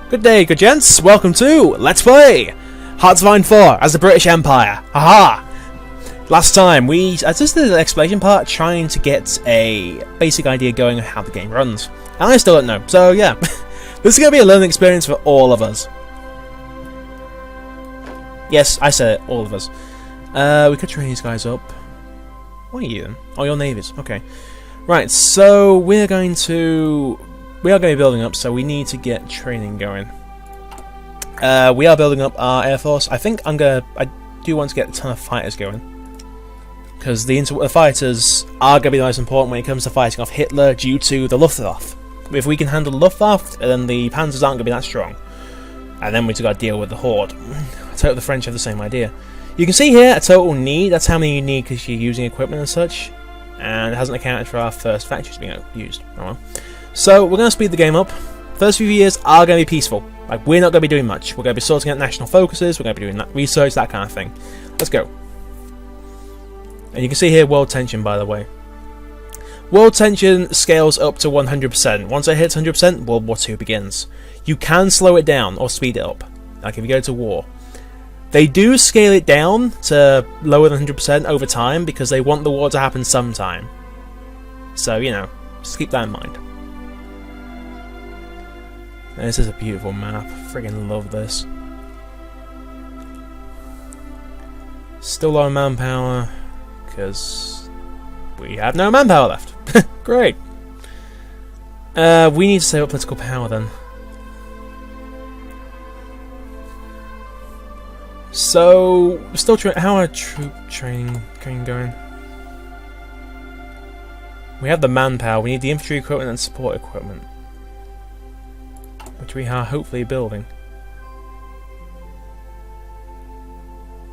Good day, good gents. Welcome to Let's Play Hearts of Iron 4 as the British Empire. Haha! Last time I just did an explanation part trying to get a basic idea going of how the game runs. And I still don't know. So yeah, this is going to be a learning experience for all of us. Yes, I said it, all of us. We could train these guys up. What are you then? Oh, you're navies. Okay. Right, so we are going to be building up, so we need to get training going. We are building up our air force. I think I do want to get a ton of fighters going, because the fighters are going to be the most important when it comes to fighting off Hitler due to the Luftwaffe. If we can handle the Luftwaffe, then the Panzers aren't going to be that strong. And then we've got to deal with the Horde. I hope the French have the same idea. You can see here a total need. That's how many you need because you're using equipment and such. And it hasn't accounted for our first factories being used. Oh well. So we're going to speed the game up. First few years are going to be peaceful. Like, we're not going to be doing much. We're going to be sorting out national focuses. We're going to be doing that research, that kind of thing. Let's go. And you can see here world tension, by the way. World tension scales up to 100%. Once it hits 100%, World War II begins. You can slow it down or speed it up. Like if you go to war. They do scale it down to lower than 100% over time because they want the war to happen sometime. So, you know, just keep that in mind. This is a beautiful map. Friggin' love this. Still low manpower because we have no manpower left. Great. We need to save up political power then. So, still how are troop training going? We have the manpower. We need the infantry equipment and support equipment, which we are hopefully building.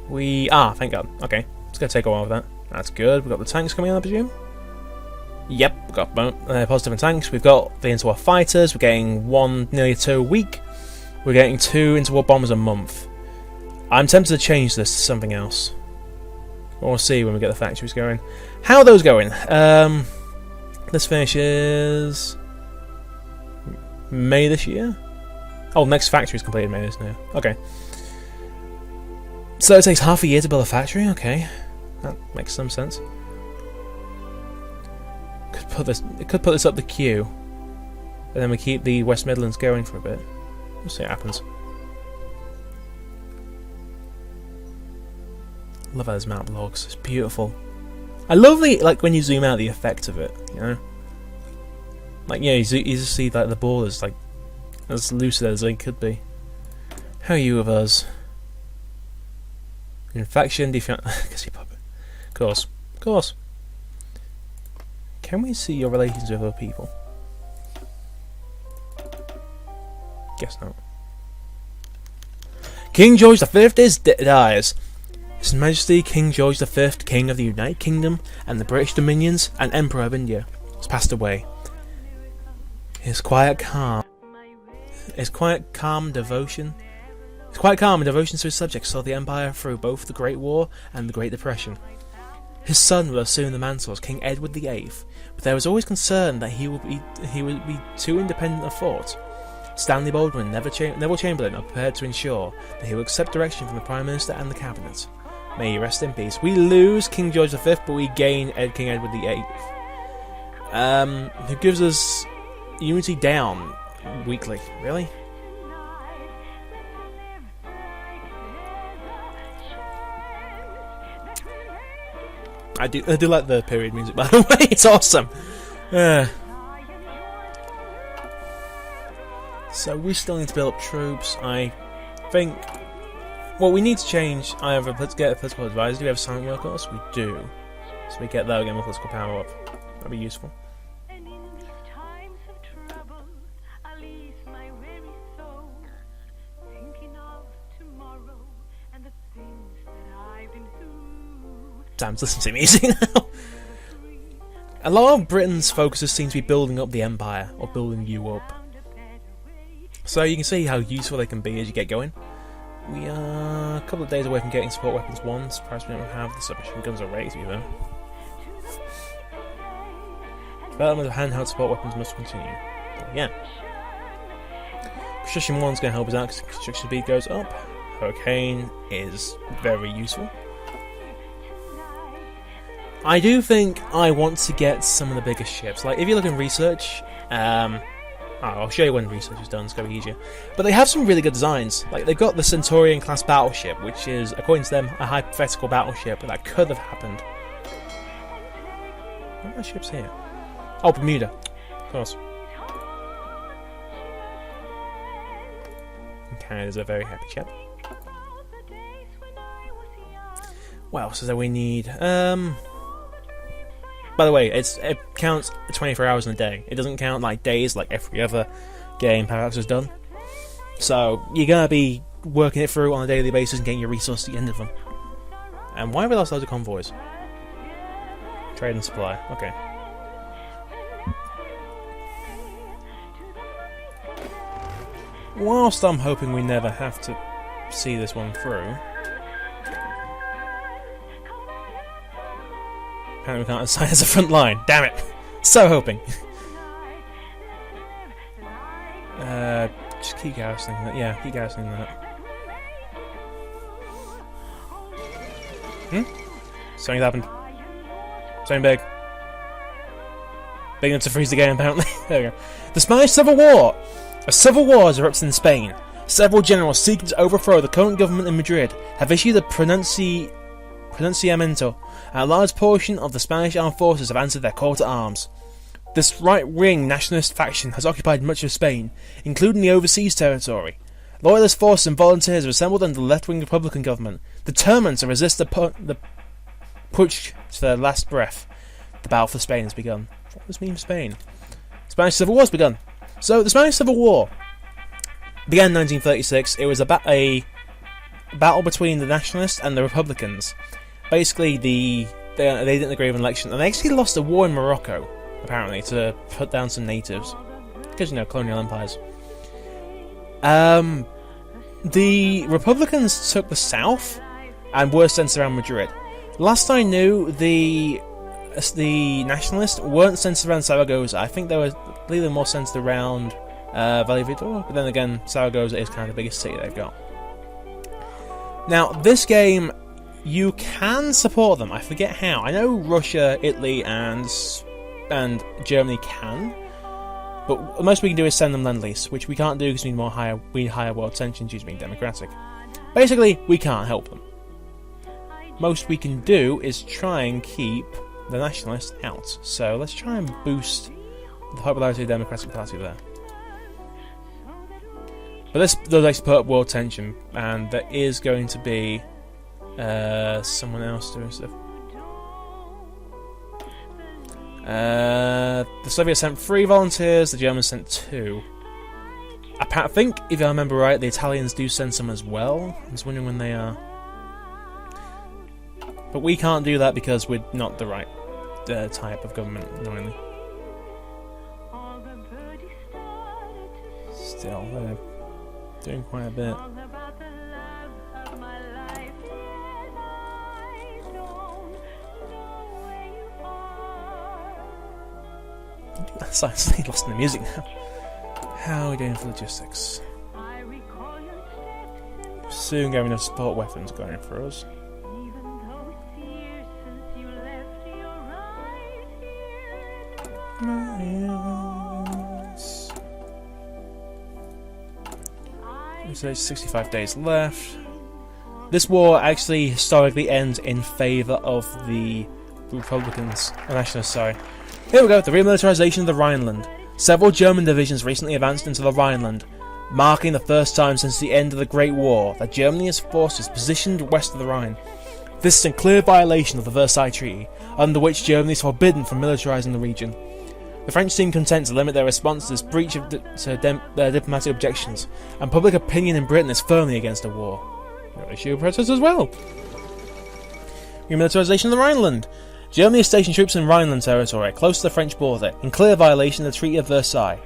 Thank God. Okay, it's gonna take a while with that. That's good. We've got the tanks coming in, I presume. Yep, we've got positive tanks. We've got the interwar fighters. We're getting nearly 2 a week. We're getting 2 interwar bombers a month. I'm tempted to change this to something else. We'll see when we get the factories going. How are those going? This finishes May this year? Oh, next factory is completed May this year. Okay. So it takes half a year to build a factory? Okay. That makes some sense. It could put this up the queue. And then we keep the West Midlands going for a bit. We'll see what happens. Love how this map looks. It's beautiful. I love when you zoom out, the effect of it, you know? Like, yeah, you just see like the borders like as lucid as they could be. How are you with us? Infection, defense. Of course. Can we see your relations with other people? Guess not. King George V dies. His Majesty King George V, King of the United Kingdom and the British Dominions and Emperor of India, has passed away. His quiet calm and devotion to his subjects saw the Empire through both the Great War and the Great Depression. His son will assume the mantle as King Edward VIII, but there was always concern that he would be too independent of thought. Stanley Baldwin, Neville Chamberlain, are prepared to ensure that he will accept direction from the Prime Minister and the Cabinet. May he rest in peace. We lose King George V, but we gain King Edward VIII. Who gives us unity down weekly. Really? I do like the period music, by the way. It's awesome. So we still need to build up troops. I think. Well, we need to change. Let's get a political advisor. Do we have a silent workforce? We do. So we get that again with political power up. That'd be useful. Damn, listen to music now. A lot of Britain's focuses seem to be building up the empire, or building you up. So you can see how useful they can be as you get going. We are a couple of days away from getting support weapons 1. Surprised we don't have the submachine guns already, to be fair. Development of handheld support weapons must continue. But yeah. Construction 1's going to help us out because construction speed goes up. Hurricane is very useful. I do think I want to get some of the bigger ships. Like, if you look in research, I'll show you when research is done, it's going to be easier. But they have some really good designs. Like, they've got the Centurion class battleship, which is, according to them, a hypothetical battleship that could have happened. What are the ships here? Oh, Bermuda. Of course. And Canada's a very happy chap. What else is that we need? By the way, it counts 24 hours in a day. It doesn't count like days like every other game Paradox has done. So you're gonna be working it through on a daily basis and getting your resources at the end of them. And why have we lost loads of convoys? Trade and supply. Okay. Whilst I'm hoping we never have to see this one through. Apparently we can't assign as a front line. Damn it! So hoping. Just keep garrisoning that. Yeah, keep garrisoning that. Something's happened. Something big. Big enough to freeze the game, apparently. There we go. The Spanish Civil War! A civil war has erupted in Spain. Several generals seeking to overthrow the current government in Madrid have issued a pronunciamiento, and a large portion of the Spanish armed forces have answered their call to arms. This right-wing nationalist faction has occupied much of Spain, including the overseas territory. Loyalist forces and volunteers have assembled under the left-wing Republican government, determined to resist the putsch to their last breath. The battle for Spain has begun. What does this mean for Spain? Spanish Civil War has begun. So, the Spanish Civil War began in 1936. It was a battle between the nationalists and the Republicans. Basically, they didn't agree with an election, and they actually lost a war in Morocco, apparently, to put down some natives. Because, you know, colonial empires. The Republicans took the south and were centred around Madrid. Last I knew, the nationalists weren't centred around Zaragoza. I think they were more centred around Valladolid, but then again, Zaragoza is kind of the biggest city they've got. Now, this game, you can support them. I forget how. I know Russia, Italy, and Germany can, but the most we can do is send them Lend-Lease, which we can't do because we need higher world tension due to being democratic. Basically, we can't help them. Most we can do is try and keep the nationalists out. So let's try and boost the popularity of the Democratic Party there. But this does actually put up world tension, and there is going to be someone else doing stuff. The Soviets sent 3 volunteers, the Germans sent 2. I think, if I remember right, the Italians do send some as well. I'm just wondering when they are. But we can't do that because we're not the right type of government, annoyingly. Still, they're doing quite a bit. Slightly lost in the music now. How are we doing for logistics? Soon going to support weapons going for us. So there's 65 days left. This war actually historically ends in favour of the Republicans, nationalists, sorry. Here we go, the remilitarization of the Rhineland. Several German divisions recently advanced into the Rhineland, marking the first time since the end of the Great War that Germany has forces positioned west of the Rhine. This is in clear violation of the Versailles Treaty, under which Germany is forbidden from militarizing the region. The French seem content to limit their response to this breach of their diplomatic objections, and public opinion in Britain is firmly against a war. No issue protests as well. Remilitarization of the Rhineland. Germany has stationed troops in Rhineland territory, close to the French border, in clear violation of the Treaty of Versailles.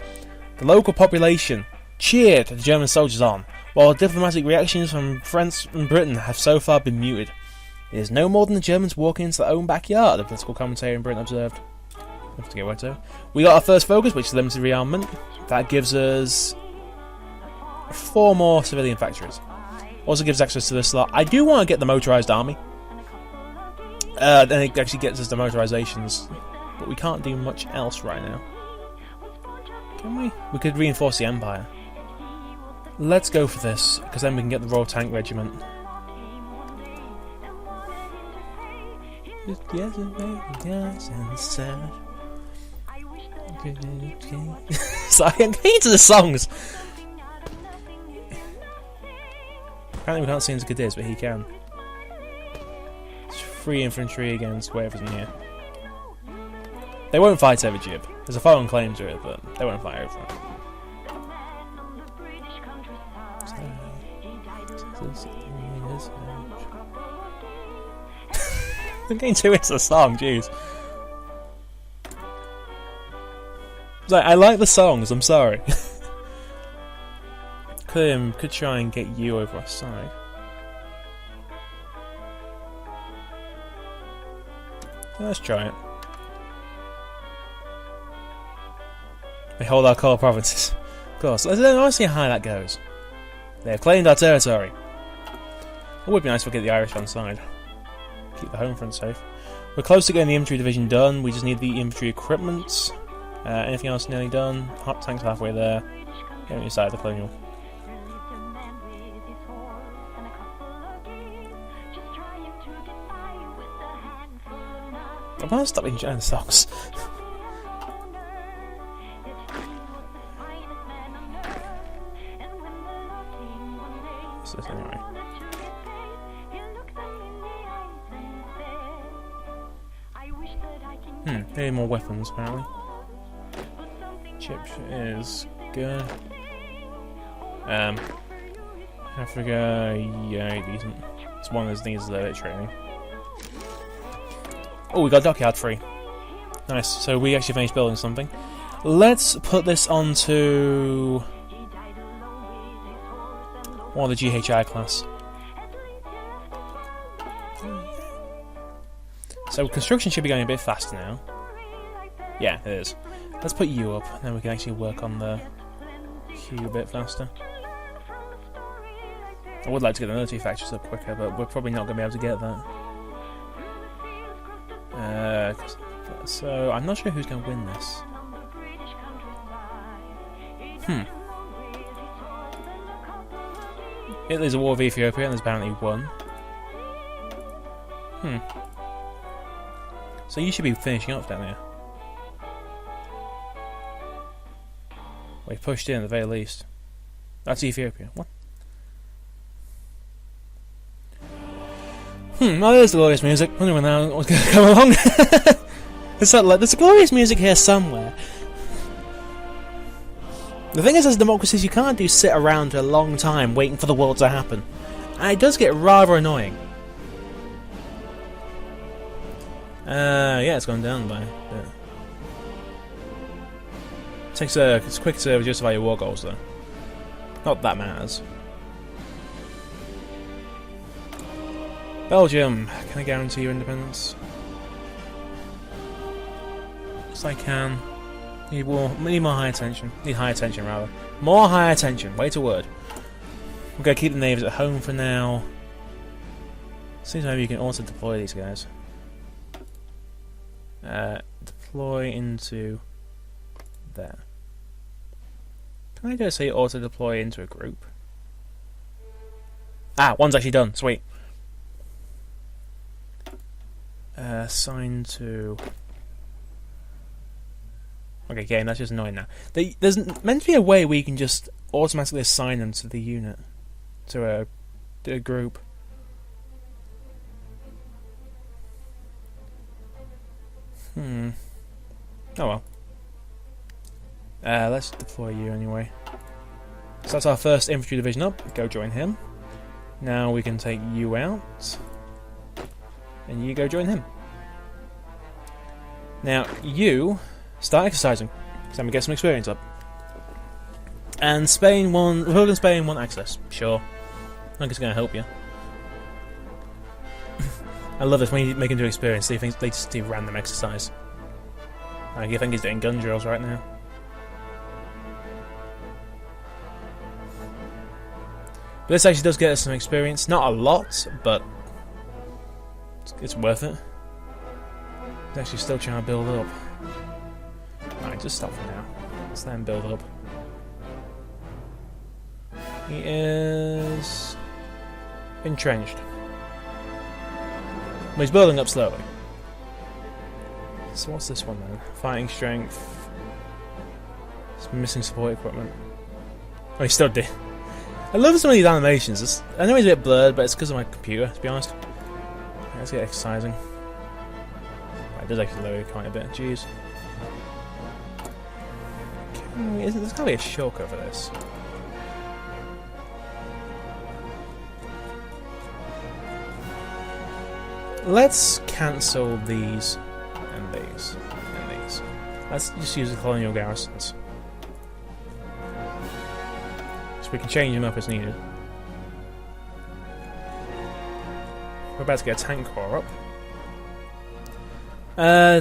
The local population cheered the German soldiers on, while diplomatic reactions from France and Britain have so far been muted. It is no more than the Germans walking into their own backyard, a political commentator in Britain observed. Have to get right to. We got our first focus, which is limited rearmament. That gives us 4 more civilian factories. Also gives access to this slot. I do want to get the motorized army. Then it actually gets us the motorizations. But we can't do much else right now. Can we? We could reinforce the Empire. Let's go for this, because then we can get the Royal Tank Regiment. So I'm getting into the songs. Apparently we can't see into Cadiz, but he can. It's 3 infantry against whatever's in here. They won't fight over Jib. There's a foreign claim to it, but they won't fight over it. I'm getting too into the song, jeez. Like, I like the songs, I'm sorry. Could try and get you over our side. Let's try it. We hold our core provinces. Of course, let's see how high that goes. They have claimed our territory. It would be nice if we get the Irish on side. Keep the home front safe. We're close to getting the infantry division done. We just need the infantry equipment. Anything else nearly done? Hot tanks halfway there. Get on your side of the colonial. I'm gonna stop enjoying the songs. What's this anyway? Need more weapons apparently. Chip is good. Africa, yeah, decent. It's one of those things that it's training. Oh, we got dockyard free. Nice. So we actually finished building something. Let's put this onto one of the GHI class. So construction should be going a bit faster now. Yeah, it is. Let's put you up, then we can actually work on the queue a bit faster. I would like to get the military factories up quicker, but we're probably not going to be able to get that. So, I'm not sure who's going to win this. Italy's a war with Ethiopia, and there's apparently one. So you should be finishing up down there. We pushed in at the very least. That's Ethiopia. What? Oh, there's the glorious music. I wonder when that was going to come along. There's glorious music here somewhere. The thing is, as democracies, you can't sit around a long time waiting for the world to happen. And it does get rather annoying. Yeah, it's gone down by a bit. It's quick to justify your war goals, though. Not that matters. Belgium, can I guarantee your independence? Yes, I can. Need more high attention. Need high attention, rather. More high attention. Wait a word. We're going to keep the navies at home for now. Seems maybe you can also deploy these guys. Deploy into there. Can I just say auto deploy into a group? Ah, one's actually done. Sweet. Assign to. Okay, game. That's just annoying now. There's meant to be a way where you can just automatically assign them to the unit, to a group. Oh well. Let's deploy you anyway. So that's our first infantry division up. Go join him. Now we can take you out. And you go join him. Now, you start exercising. So we get some experience up. And Spain won. Republican Spain won access. Sure. I think it's going to help you. I love this when you make him do experience. They just do random exercise. I think he's doing gun drills right now. But this actually does get us some experience. Not a lot, but it's worth it. He's actually still trying to build up. Alright, just stop for now. Let's let him build up. He is entrenched. But he's building up slowly. So what's this one then? Fighting strength. It's missing support equipment. Oh, he still did. I love some of these animations. I know he's a bit blurred, but it's because of my computer, to be honest. Let's get exercising. It does actually lower quite a bit. Jeez. There's got to be a shortcut for this. Let's cancel these and these and these. Let's just use the colonial garrisons. So we can change them up as needed. We're about to get a tank corps up.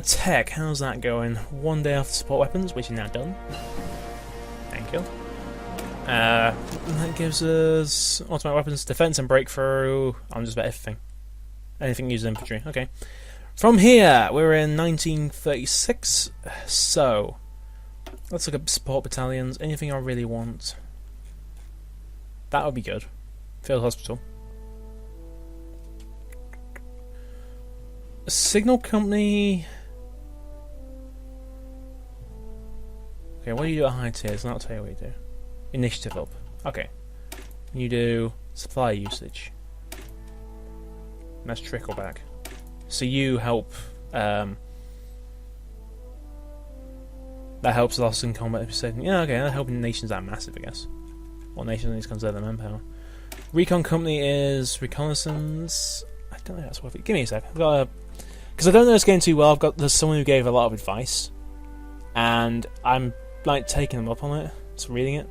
Tech, how's that going? 1 day after support weapons, which is now done. Thank you. That gives us automatic weapons, defense and breakthrough. I'm just about everything. Anything used infantry. Okay. From here, we're in 1936. So, let's look at support battalions. Anything I really want. That would be good. Field hospital. A signal company. Okay, what do you do at high tiers? I'll tell you what you do. Initiative up. Okay. You do supply usage. That's trickle back. So you help. That helps loss in combat. Yeah, okay. That helping nations that massive, I guess. What nation needs to conserve their manpower? Recon company is reconnaissance. I don't know if that's worth it. Give me a sec. I've got a. Because I don't know it's going too well. There's someone who gave a lot of advice, and I'm like taking them up on it. Just reading it.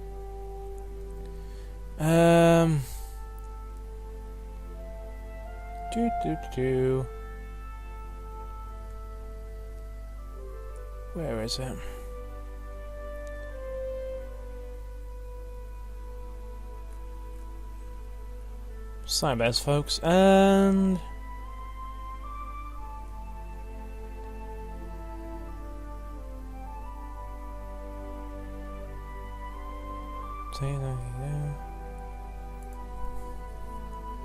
Where is it? Cybers, folks, and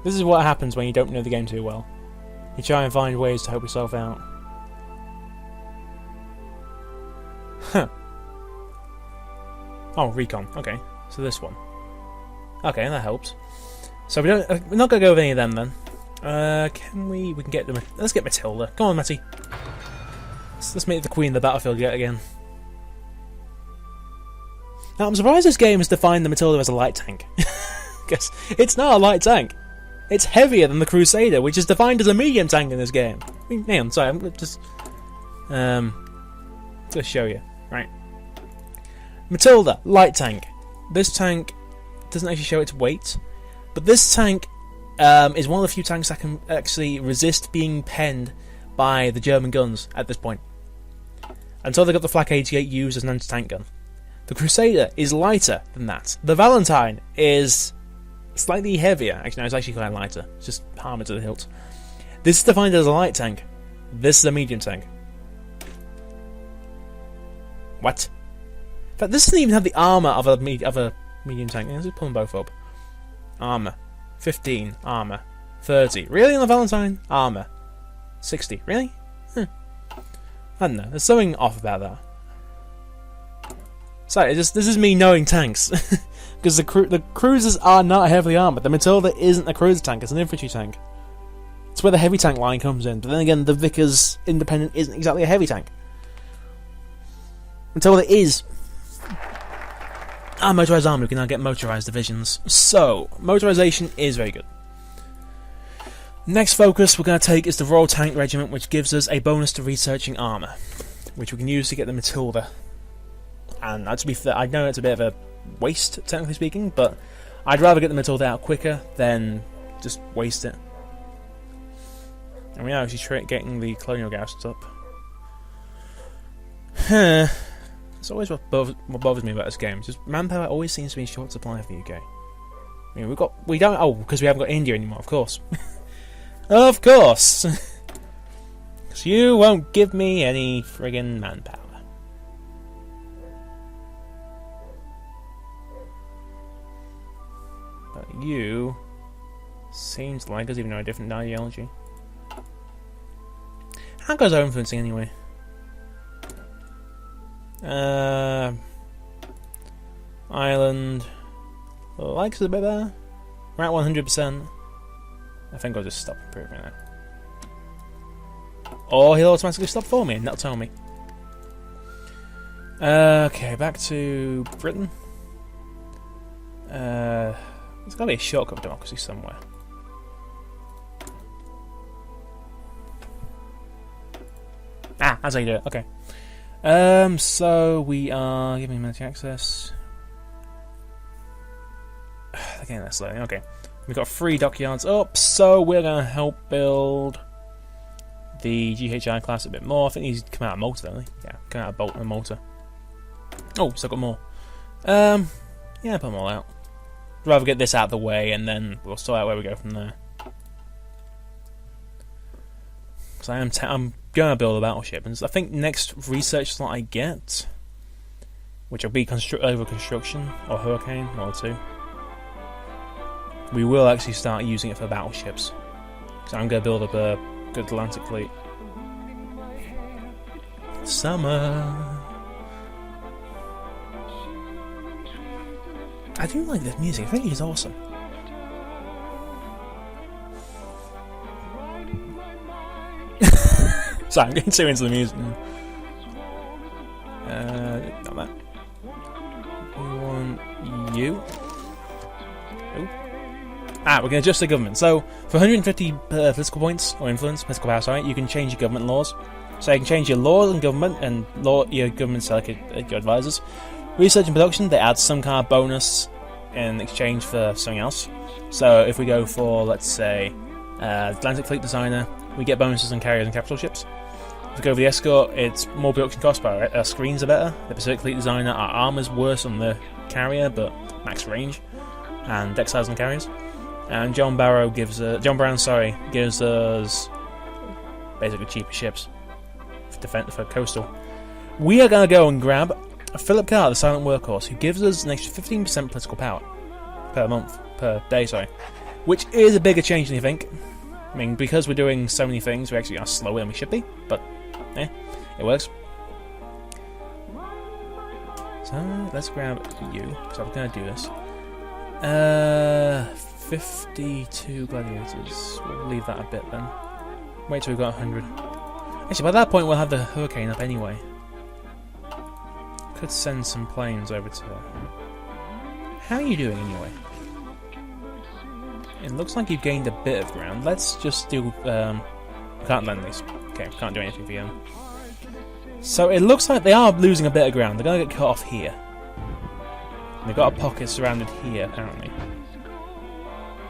this is what happens when you don't know the game too well. You try and find ways to help yourself out. Huh. Oh, recon. Okay, so this one. Okay, that helps. So we're not gonna go with any of them then. Can we? We can get them. Let's get Matilda. Come on, Matty. Let's make the Queen of the battlefield yet again. Now I'm surprised this game has defined the Matilda as a light tank. Because it's not a light tank. It's heavier than the Crusader, which is defined as a medium tank in this game. Hang on, sorry, I'm just show you. Right. Matilda, light tank. This tank doesn't actually show its weight, but this tank is one of the few tanks that can actually resist being penned by the German guns at this point. Until they got the Flak 88 used as an anti-tank gun. The Crusader is lighter than that. The Valentine is slightly heavier. Actually, no, it's actually quite lighter. It's just armoured to the hilt. This is defined as a light tank. This is a medium tank. What? In fact, this doesn't even have the armour of a medium tank. Let's just pull them both up. Armour. 15. Armour. 30. Really, on the Valentine? Armour. 60. Really? I don't know. There's something off about that. Sorry, this is me knowing tanks. Because the cruisers are not heavily armoured. The Matilda isn't a cruiser tank, it's an infantry tank. It's where the heavy tank line comes in. But then again, the Vickers Independent isn't exactly a heavy tank. Matilda is our motorised army. We can now get motorised divisions. So, motorisation is very good. Next focus we're going to take is the Royal Tank Regiment, which gives us a bonus to researching armour, which we can use to get the Matilda. And to be fair, I know it's a bit of a waste, technically speaking, but I'd rather get the Matilda out quicker than just waste it. And we are actually getting the colonial garrisons up. It's always what bothers me about this game. Just manpower always seems to be in short supply for the UK. I mean, we don't. Oh, because we haven't got India anymore, of course. Of course. Because you won't give me any friggin' manpower. But you seems like us, even though a different ideology. How goes our influencing anyway? Ireland likes it a bit better. We're at 100%. I think I'll just stop improving that. Or he'll automatically stop for me and that'll tell me. Okay, back to Britain. There's gotta be a shortcut of democracy somewhere. Ah, that's how you do it, okay. So we are giving military access. Again, that's loading, okay. We've got 3 dockyards up, so we're gonna help build the GHI class a bit more. I think he's come out of Malta, don't he? Yeah, come out of Bolt and Malta. Oh, so I've got more. Yeah, put them all out. I'd rather get this out of the way and then we'll sort out where we go from there. Because I'm going to build a battleship, and I think next research slot I get, which will be over construction or hurricane, one or two, we will actually start using it for battleships. So I'm going to build up a good Atlantic fleet. Summer. I do like this music. I think it's awesome. Sorry, I'm getting too into the music now. Not that. We want you. Ooh. Ah, we're going to adjust the government. So, for 150 political points, or influence, political power, sorry, you can change your government laws. So you can change your laws and government, and your government selected your advisors. Research and production, they add some kind of bonus in exchange for something else. So if we go for, let's say, Atlantic Fleet Designer, we get bonuses on carriers and capital ships. If we go for the escort, it's more production cost, but our screens are better. The Pacific Fleet Designer, our armor's worse on the carrier, but max range and deck size on carriers. And John Brown gives us basically cheaper ships for coastal. We are going to go and grab Philip Carr, the silent workhorse, who gives us an extra 15% political power per day, which is a bigger change than you think. I mean, because we're doing so many things, we actually are slower than we should be, but yeah, it works. So let's grab you, because I'm going to do this. 52 gladiators. We'll leave that a bit then. Wait till we've got 100. Actually, by that point we'll have the hurricane up anyway. Could send some planes over to her. How are you doing anyway? It looks like you've gained a bit of ground. Let's just do... we can't lend these. Okay, can't do anything for you. So it looks like they are losing a bit of ground. They're going to get cut off here. They've got a pocket surrounded here, apparently.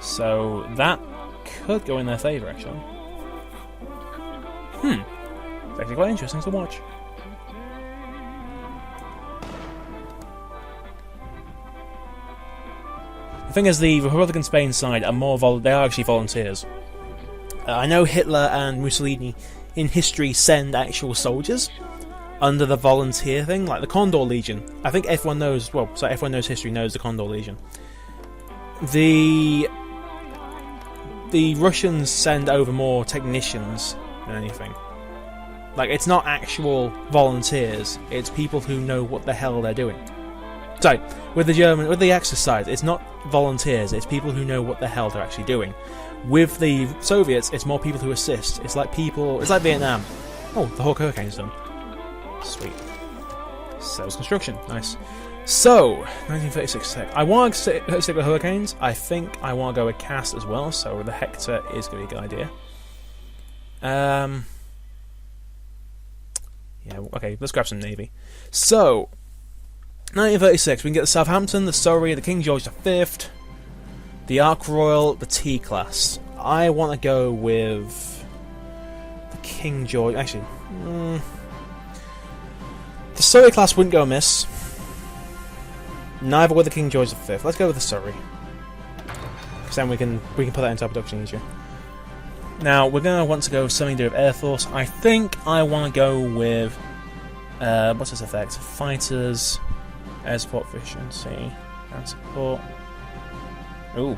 So that could go in their favour, actually. It's actually quite interesting to watch. The thing is, the Republican Spain side are they are actually volunteers. I know Hitler and Mussolini in history send actual soldiers under the volunteer thing, like the Condor Legion. I think everyone knows. Everyone knows history knows the Condor Legion. The Russians send over more technicians than anything. Like, it's not actual volunteers; it's people who know what the hell they're doing. Sorry, with the Axis side, it's not volunteers, it's people who know what the hell they're actually doing. With the Soviets, it's more people who assist. It's like Vietnam. Oh, the Hawk Hurricane's done. Sweet. Sales construction, nice. So, 1936 tech. I want to stick with Hurricanes. I think I want to go with Cass as well, so the Hector is going to be a good idea. Yeah, okay, let's grab some Navy. So, 1936, we can get the Southampton, the Surrey, the King George V, the Ark Royal, the T-Class. I want to go with the King George. Actually, the Surrey class wouldn't go amiss. Neither would the King George V. Let's go with the Surrey. because then we can put that into our production easier. Now we're gonna want to go with something to do with Air Force. I think I want to go with what's this effect? Fighters, air support efficiency, ground support. Ooh,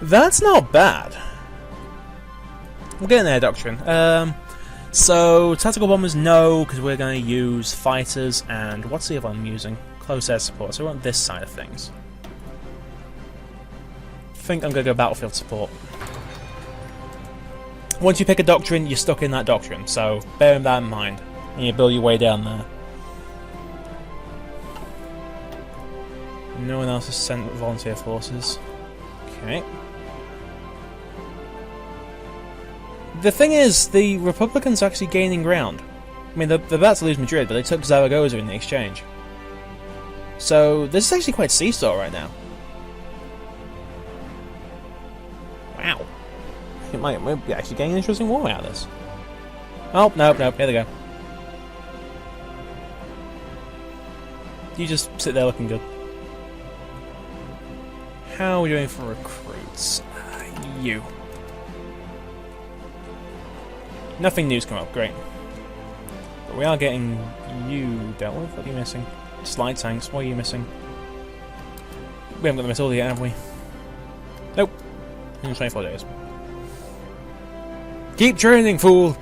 that's not bad. We're getting there, Doctrine. So tactical bombers, no, because we're going to use fighters, and what's the other one I'm using? Close air support. So we want this side of things. I think I'm going to go battlefield support. Once you pick a doctrine, you're stuck in that doctrine, so bear that in mind, and you build your way down there. No one else has sent volunteer forces. Okay. The thing is, the Republicans are actually gaining ground. I mean, they're about to lose Madrid, but they took Zaragoza in the exchange. So, this is actually quite seesaw right now. Wow. It might be actually getting an interesting war out of this. Oh, nope, here they go. You just sit there looking good. How are we doing for recruits? You. Nothing new's come up, great. But we are getting you dealt with. What are you missing? Slide tanks, what are you missing? We haven't got the missile yet, have we? Nope. 124 days. Keep training, fool!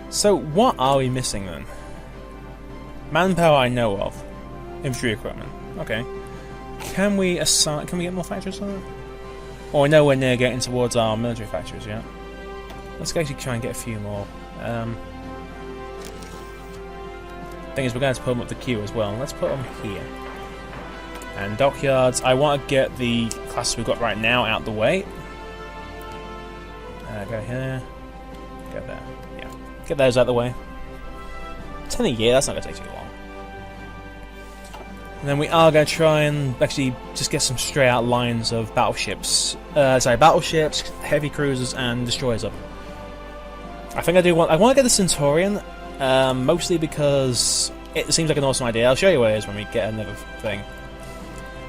So, what are we missing then? Manpower I know of. Infantry equipment. Okay. Can we assign... Can we get more factories on it? Or we're nowhere near getting towards our military factories yet. Let's actually try and get a few more. Thing is, we're going to put them up the queue as well. Let's put them here. And dockyards. I want to get the classes we've got right now out the way. Go here. Go there. Yeah. Get those out the way. 10 a year, that's not going to take too long. And then we are going to try and actually just get some straight out lines of battleships. Battleships, heavy cruisers, and destroyers up. I think I want to get the Centurion, mostly because it seems like an awesome idea. I'll show you what it is when we get another thing.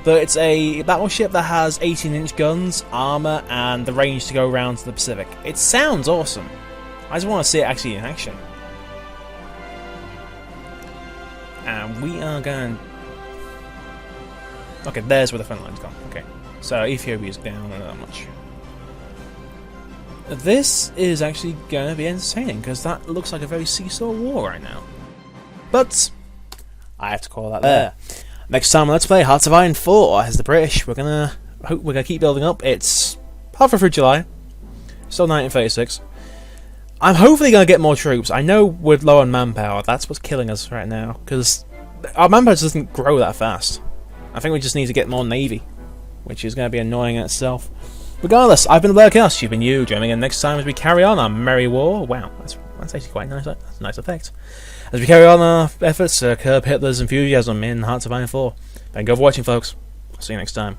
But it's a battleship that has 18-inch guns, armor, and the range to go around to the Pacific. It sounds awesome. I just want to see it actually in action. And we are going... Okay, there's where the front line's gone. Okay, so Ethiopia's down, not that much. This is actually going to be entertaining, because that looks like a very seesaw war right now. But I have to call that there. Next time, let's play Hearts of Iron 4 as the British. We're gonna keep building up. It's halfway through July, still 1936. I'm hopefully gonna get more troops. I know we're low on manpower. That's what's killing us right now, because our manpower doesn't grow that fast. I think we just need to get more navy, which is going to be annoying in itself. Regardless, I've been the Blackhouse, you've been you. Join me again next time as we carry on our merry war. Wow, that's actually quite nice. That's a nice effect. As we carry on our efforts to curb Hitler's enthusiasm in Hearts of Iron 4. Thank you for watching, folks. See you next time.